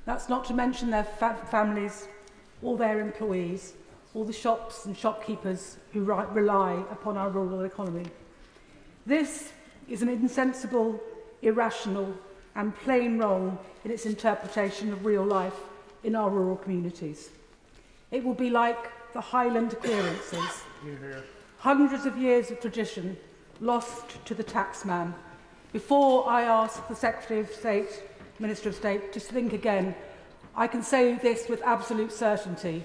That's not to mention their families, all their employees, all the shops and shopkeepers who rely upon our rural economy. This is an insensible, irrational and plain wrong in its interpretation of real life in our rural communities. It will be like the Highland clearances. Hundreds of years of tradition lost to the taxman. Before I ask the Secretary of State, Minister of State, to think again, I can say this with absolute certainty.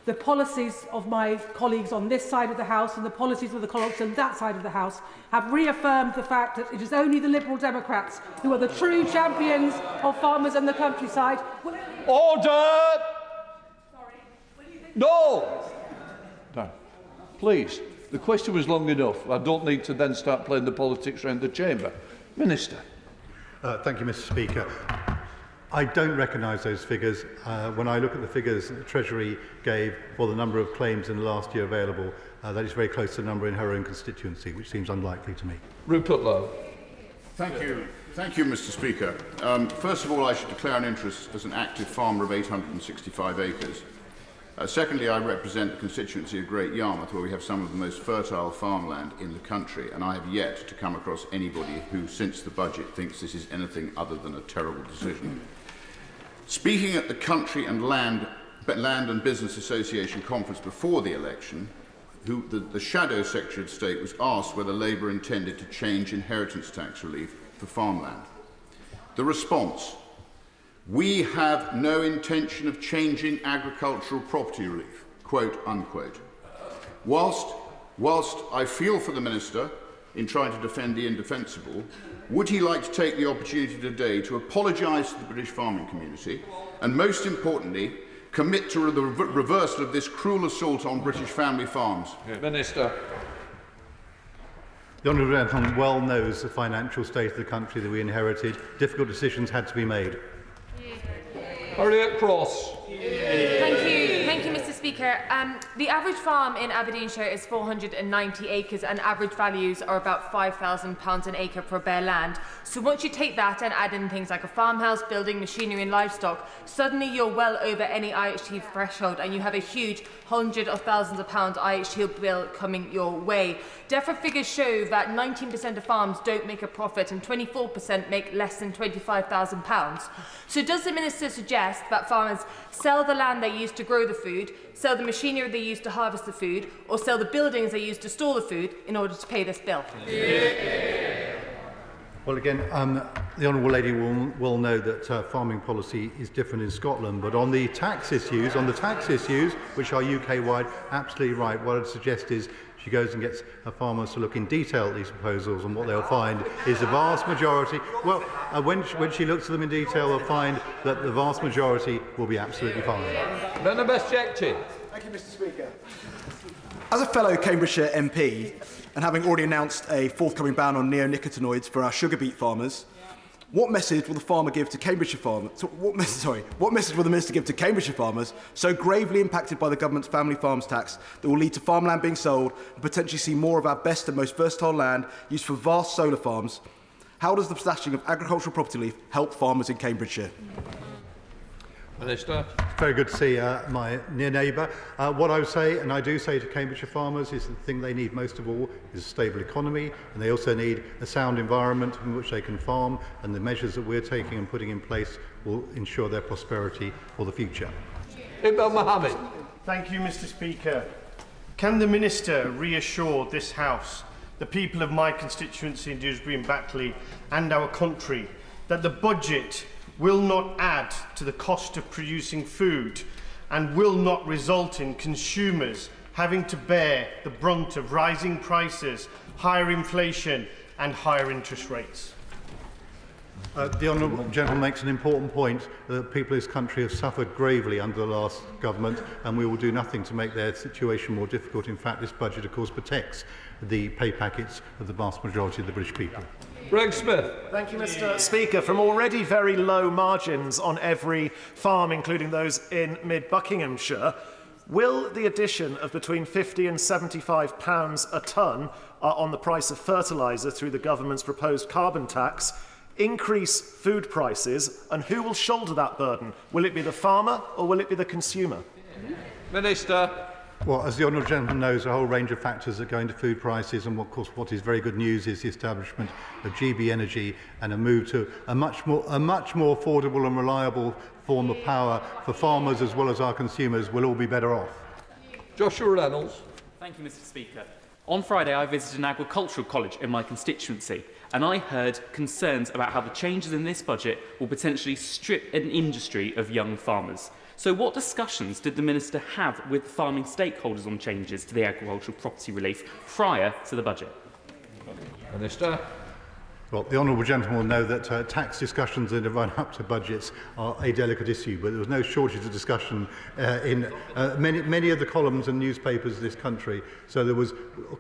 The policies of my colleagues on this side of the House and the policies of the colleagues on that side of the House have reaffirmed the fact that it is only the Liberal Democrats who are the true champions of farmers and the countryside. Order! No! No. Please. The question was long enough. I don't need to then start playing the politics around the chamber. Minister. Thank you, Mr. Speaker. I don't recognise those figures. When I look at the figures the Treasury gave for the number of claims in the last year available, that is very close to the number in her own constituency, which seems unlikely to me. Rupert Lowe. Thank you, Mr. Speaker. First of all, I should declare an interest as an active farmer of 865 acres. Secondly, I represent the constituency of Great Yarmouth, where we have some of the most fertile farmland in the country, and I have yet to come across anybody who, since the budget, thinks this is anything other than a terrible decision. Speaking at the Country and Land and Business Association conference before the election, the Shadow Secretary of State was asked whether Labour intended to change inheritance tax relief for farmland. The response: "We have no intention of changing agricultural property relief," quote unquote. Whilst I feel for the Minister in trying to defend the indefensible, would he like to take the opportunity today to apologise to the British farming community and, most importantly, commit to the reversal of this cruel assault on British family farms? Minister. The honourable gentleman well knows the financial state of the country that we inherited. Difficult decisions had to be made. Harriet Cross. Thank you, Mr. Speaker. The average farm in Aberdeenshire is 490 acres and average values are about £5,000 an acre for bare land. So once you take that and add in things like a farmhouse, building, machinery and livestock, suddenly you're well over any IHT threshold and you have a huge hundreds of thousands of pounds IHT bill coming your way. DEFRA figures show that 19% of farms don't make a profit and 24% make less than £25,000. So does the Minister suggest that farmers sell the land they use to grow the food, sell the machinery they use to harvest the food, or sell the buildings they use to store the food in order to pay this bill? Well, again, the honourable lady will know that farming policy is different in Scotland, but on the tax issues, which are UK-wide, absolutely right. What I'd suggest is she goes and gets her farmers to look in detail at these proposals, and what they'll find is the vast majority, well, when she looks at them in detail, they'll find that the vast majority will be absolutely fine. Thank you, Mr. Speaker. As a fellow Cambridgeshire MP, and having already announced a forthcoming ban on neonicotinoids for our sugar beet farmers, what message will the farmer give to Cambridgeshire farmers? What message will the Minister give to Cambridgeshire farmers so gravely impacted by the government's family farms tax that will lead to farmland being sold and potentially see more of our best and most versatile land used for vast solar farms? How does the slashing of agricultural property relief help farmers in Cambridgeshire? Minister. It's very good to see my near neighbour. What I would say, and I do say to Cambridgeshire farmers, is the thing they need most of all is a stable economy, and they also need a sound environment in which they can farm, and the measures that we're taking and putting in place will ensure their prosperity for the future. Ibn Mohammed. Thank you, Mr. Speaker. Can the Minister reassure this House, the people of my constituency in Dewsbury and Batley, and our country, that the budget will not add to the cost of producing food and will not result in consumers having to bear the brunt of rising prices, higher inflation and higher interest rates? The honourable gentleman makes an important point that people in this country have suffered gravely under the last government, and we will do nothing to make their situation more difficult. In fact, this budget, of course, protects the pay packets of the vast majority of the British people. Greg Smith. Thank you, Mr. Speaker. From already very low margins on every farm, including those in mid-Buckinghamshire, will the addition of between £50 and £75 a tonne on the price of fertiliser through the government's proposed carbon tax increase food prices, and who will shoulder that burden? Will it be the farmer or will it be the consumer? Minister. Well, as the honourable gentleman knows, a whole range of factors that go into food prices, and of course what is very good news is the establishment of GB Energy and a move to a much more affordable and reliable form of power for farmers as well as our consumers. Will all be better off. Joshua Reynolds. Thank you, Mr. Speaker. On Friday, I visited an agricultural college in my constituency, and I heard concerns about how the changes in this budget will potentially strip an industry of young farmers. So what discussions did the Minister have with farming stakeholders on changes to the agricultural property relief prior to the budget? Minister. Well, the honourable gentleman will know that tax discussions in the run-up to budgets are a delicate issue, but there was no shortage of discussion in many of the columns and newspapers of this country, so there was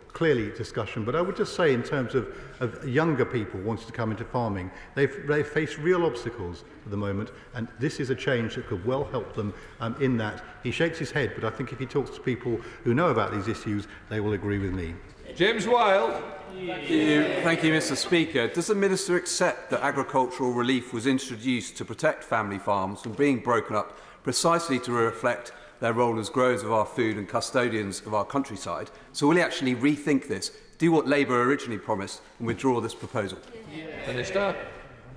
clearly discussion. But I would just say, in terms of younger people wanting to come into farming, they face real obstacles at the moment, and this is a change that could well help them in that. He shakes his head, but I think if he talks to people who know about these issues, they will agree with me. James Wilde. Thank you, Mr. Speaker. Does the Minister accept that agricultural relief was introduced to protect family farms from being broken up precisely to reflect their role as growers of our food and custodians of our countryside? So will he actually rethink this, do what Labour originally promised and withdraw this proposal? Minister.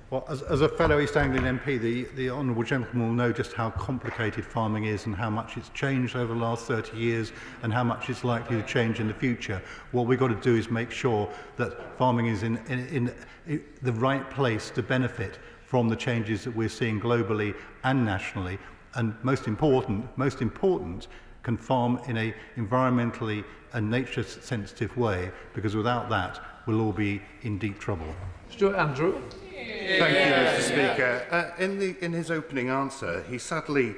Well, as a fellow East Anglian MP, the honourable gentleman will know just how complicated farming is and how much it's changed over the last 30 years and how much it's likely to change in the future. What we've got to do is make sure that farming is in the right place to benefit from the changes that we're seeing globally and nationally, and most important, can farm in an environmentally and nature-sensitive way, because without that, we'll all be in deep trouble. Stuart Andrew. Thank you, Mr. Speaker. In his opening answer, he sadly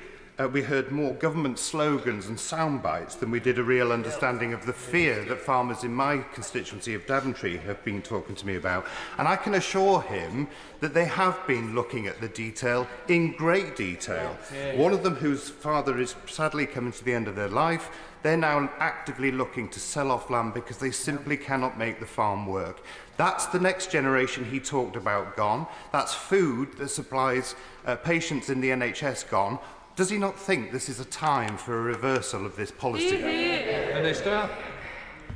we heard more government slogans and sound bites than we did a real understanding of the fear that farmers in my constituency of Daventry have been talking to me about. And I can assure him that they have been looking at the detail in great detail. One of them, whose father is sadly coming to the end of their life, they're now actively looking to sell off land because they simply cannot make the farm work. That's the next generation he talked about gone. That's food that supplies patients in the NHS gone. Does he not think this is a time for a reversal of this policy? Minister.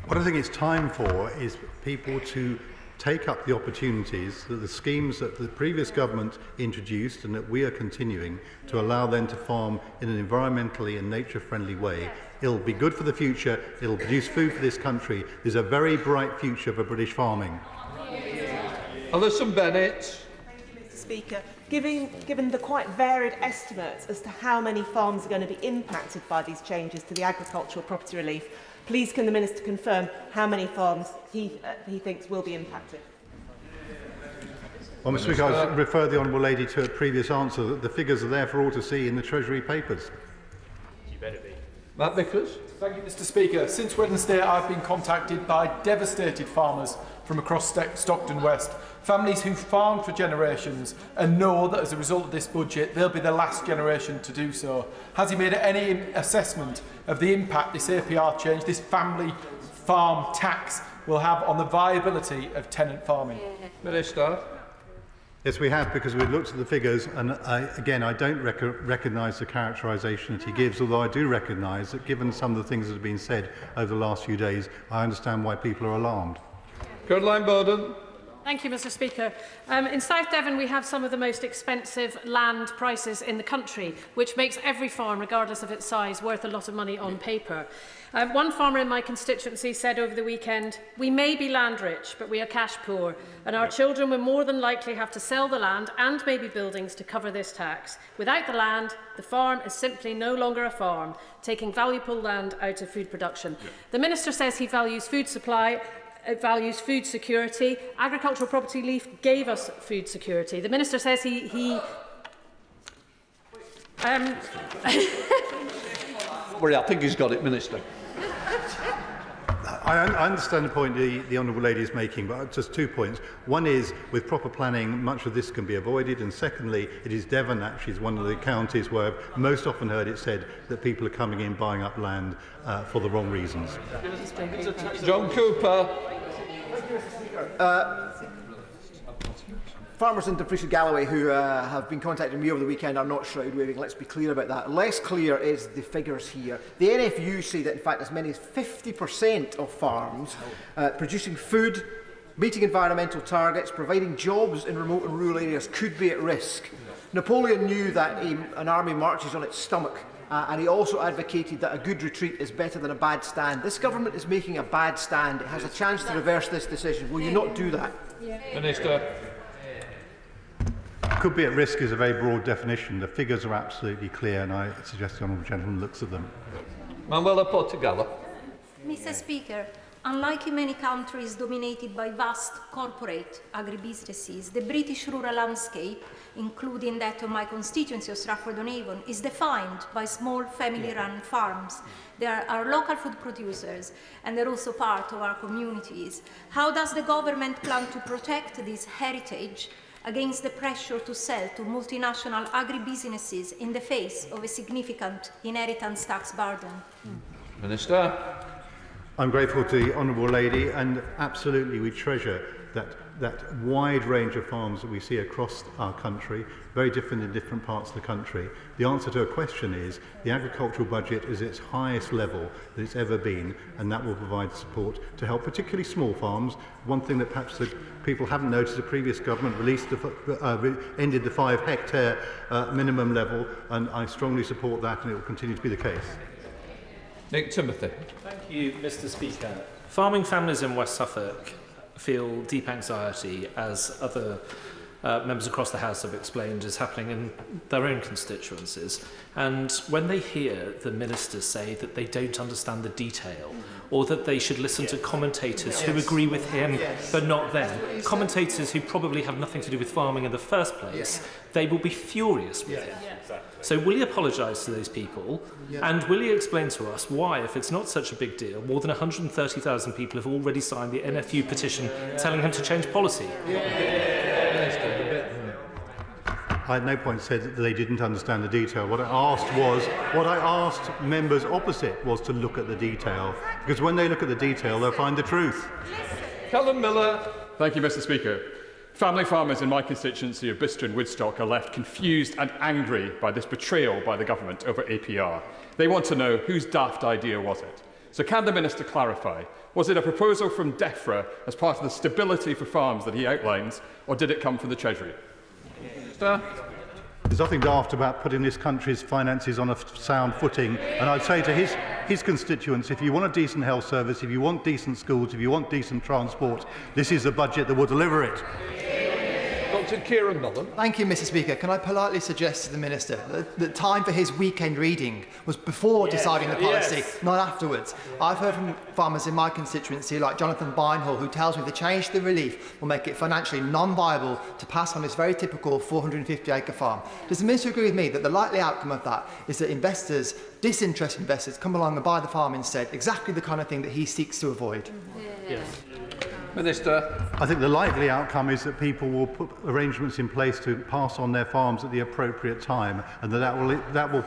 What I think it's time for is people to take up the opportunities that the schemes that the previous government introduced and that we are continuing to allow them to farm in an environmentally and nature-friendly way. It'll be good for the future, it'll produce food for this country. There's a very bright future for British farming. Alison Bennett. Speaker, given the quite varied estimates as to how many farms are going to be impacted by these changes to the agricultural property relief, please can the Minister confirm how many farms he thinks will be impacted? Well, Mr. Speaker, I refer the Honourable Lady to a previous answer that the figures are there for all to see in the Treasury papers. You better be. Matt Nicholas. Thank you, Mr. Speaker. Since Wednesday, I've been contacted by devastated farmers from across Stockton West, families who farmed for generations and know that as a result of this budget, they'll be the last generation to do so. Has he made any assessment of the impact this APR change, this family farm tax, will have on the viability of tenant farming? Minister. Yes, we have, because we've looked at the figures, and again, I don't recognise the characterisation that he gives, although I do recognise that given some of the things that have been said over the last few days, I understand why people are alarmed. Caroline Bowden. Thank you, Mr. Speaker. In South Devon, we have some of the most expensive land prices in the country, which makes every farm, regardless of its size, worth a lot of money on paper. One farmer in my constituency said over the weekend, "We may be land rich, but we are cash poor, and our children will more than likely have to sell the land and maybe buildings to cover this tax. Without the land, the farm is simply no longer a farm, taking valuable land out of food production." The Minister says he values food supply, values food security. Agricultural property relief gave us food security. The Minister says Well, I think he's got it, Minister. I understand the point the Honourable Lady is making, but just 2 points. One is, with proper planning, much of this can be avoided, and secondly, it is Devon actually is one of the counties where I've most often heard it said that people are coming in buying up land for the wrong reasons. John Cooper. Farmers in Dumfries and Galloway who have been contacting me over the weekend are not shroud waving. Let's be clear about that. Less clear is the figures here. The NFU say that in fact as many as 50% of farms producing food, meeting environmental targets, providing jobs in remote and rural areas could be at risk. Napoleon knew that an army marches on its stomach, and he also advocated that a good retreat is better than a bad stand. This government is making a bad stand. It has a chance to reverse this decision. Will you not do that? Minister. Could be at risk is a very broad definition. The figures are absolutely clear, and I suggest the Honourable Gentleman looks at them. Manuela Portugal. Mr. Speaker, unlike in many countries dominated by vast corporate agribusinesses, the British rural landscape, including that of my constituency of Stratford-on-Avon, is defined by small family-run farms. They are local food producers, and they're also part of our communities. How does the government plan to protect this heritage against the pressure to sell to multinational agribusinesses in the face of a significant inheritance tax burden? Minister. I'm grateful to the Honourable Lady, and absolutely we treasure that wide range of farms that we see across our country, very different in different parts of the country. The answer to her question is the agricultural budget is its highest level that it's ever been, and that will provide support to help particularly small farms. One thing that perhaps the people haven't noticed, the previous government ended the 5 hectare minimum level, and I strongly support that, and it will continue to be the case. Nick Timothy. Thank you, Mr. Speaker. Farming families in West Suffolk feel deep anxiety, as other members across the House have explained, is happening in their own constituencies. And when they hear the ministers say that they don't understand the detail, or that they should listen to commentators who agree with him but not them, commentators who probably have nothing to do with farming in the first place, they will be furious with him. So will he apologise to those people? And will he explain to us why, if it's not such a big deal, more than 130,000 people have already signed the NFU petition telling him to change policy? I at no point said that they didn't understand the detail. What I asked members opposite was to look at the detail, because when they look at the detail, they'll find the truth. Callum Miller. Thank you, Mr. Speaker. Family farmers in my constituency of Bicester and Woodstock are left confused and angry by this betrayal by the government over APR. They want to know whose daft idea was it. So can the Minister clarify, was it a proposal from DEFRA as part of the stability for farms that he outlines, or did it come from the Treasury? There's nothing daft about putting this country's finances on a sound footing, and I'd say to his constituents, if you want a decent health service, if you want decent schools, if you want decent transport, this is a budget that will deliver it. to Kieran Mullen. Thank you, Mr. Speaker. Can I politely suggest to the Minister that the time for his weekend reading was before deciding the policy, not afterwards? I've heard from farmers in my constituency, like Jonathan Bynhall, who tells me the change to the relief will make it financially non-viable to pass on this very typical 450-acre farm. Does the Minister agree with me that the likely outcome of that is that investors, disinterested investors, come along and buy the farm instead, exactly the kind of thing that he seeks to avoid? Yes. Minister. I think the likely outcome is that people will put arrangements in place to pass on their farms at the appropriate time, and that will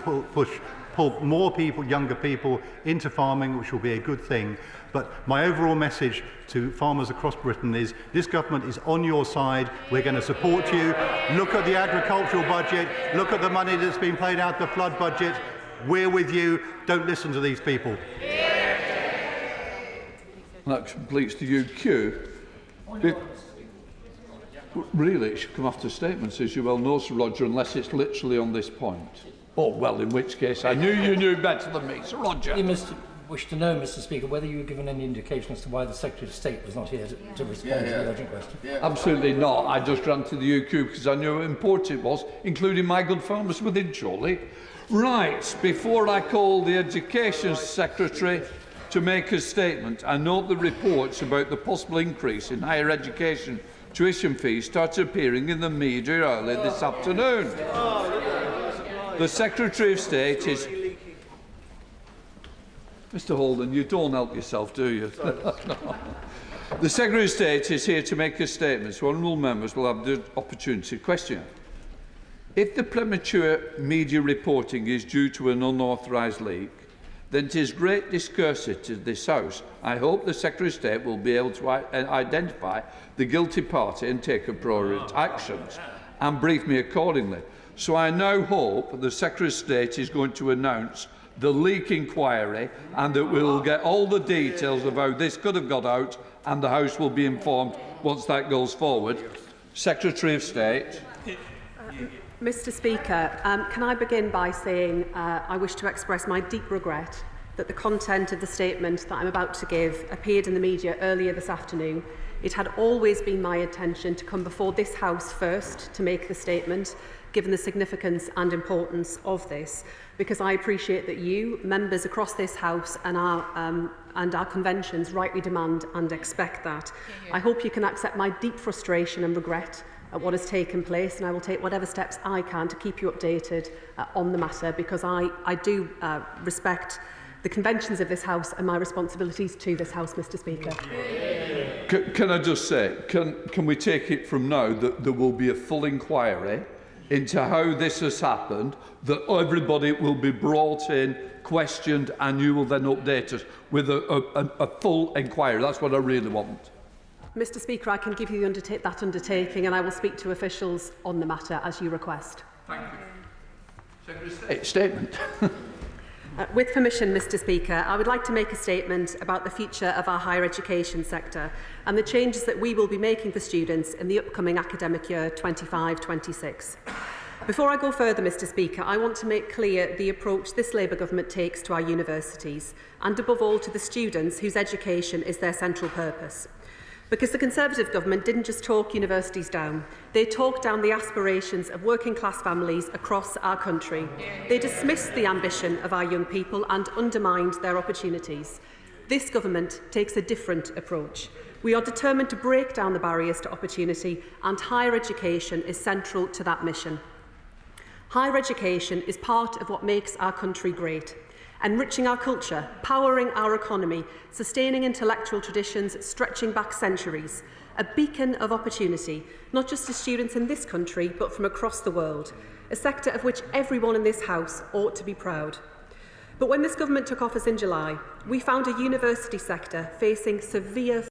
pull more people, younger people, into farming, which will be a good thing. But my overall message to farmers across Britain is this government is on your side. We're going to support you. Look at the agricultural budget. Look at the money that's been paid out the flood budget. We're with you. Don't listen to these people. That completes the UQ. Really, it should come after statements, as you well know, Sir Roger, unless it's literally on this point. Oh, well, in which case, I knew you knew better than me. Sir Roger. You wish to know, Mr. Speaker, whether you were given any indication as to why the Secretary of State was not here to respond to the urgent question. Absolutely not. I just granted the UQ because I knew how important it was, including my good farmers within, surely. Right, before I call the Education Secretary to make a statement, I note the reports about the possible increase in higher education tuition fees started appearing in the media early this afternoon. The Secretary of State is... Mr Holden, you don't help yourself, do you? No. The Secretary of State is here to make a statement, so honourable members will have the opportunity to question. If the premature media reporting is due to an unauthorised leak, then it is great discourtesy to this House. I hope the Secretary of State will be able to identify the guilty party and take appropriate actions and brief me accordingly. So I now hope the Secretary of State is going to announce the leak inquiry and that we will get all the details of how this could have got out, and the House will be informed once that goes forward. Secretary of State. Mr. Speaker, can I begin by saying I wish to express my deep regret that the content of the statement that I'm about to give appeared in the media earlier this afternoon. It had always been my intention to come before this House first to make the statement, given the significance and importance of this, because I appreciate that you, members across this House and our conventions, rightly demand and expect that. I hope you can accept my deep frustration and regret at what has taken place, and I will take whatever steps I can to keep you updated on the matter, because I do respect the conventions of this House and my responsibilities to this House, Mr. Speaker. Can I just say, can we take it from now that there will be a full inquiry into how this has happened, that everybody will be brought in, questioned, and you will then update us with a full inquiry? That's what I really want. Mr. Speaker, I can give you that undertaking, and I will speak to officials on the matter as you request. Thank you. Secretary of State, statement. With permission, Mr. Speaker, I would like to make a statement about the future of our higher education sector and the changes that we will be making for students in the upcoming academic year 25-26. Before I go further, Mr. Speaker, I want to make clear the approach this Labour government takes to our universities and, above all, to the students whose education is their central purpose. Because the Conservative government didn't just talk universities down, they talked down the aspirations of working-class families across our country. They dismissed the ambition of our young people and undermined their opportunities. This government takes a different approach. We are determined to break down the barriers to opportunity, and higher education is central to that mission. Higher education is part of what makes our country great. Enriching our culture, powering our economy, sustaining intellectual traditions, stretching back centuries. A beacon of opportunity, not just to students in this country, but from across the world. A sector of which everyone in this House ought to be proud. But when this government took office in July, we found a university sector facing severe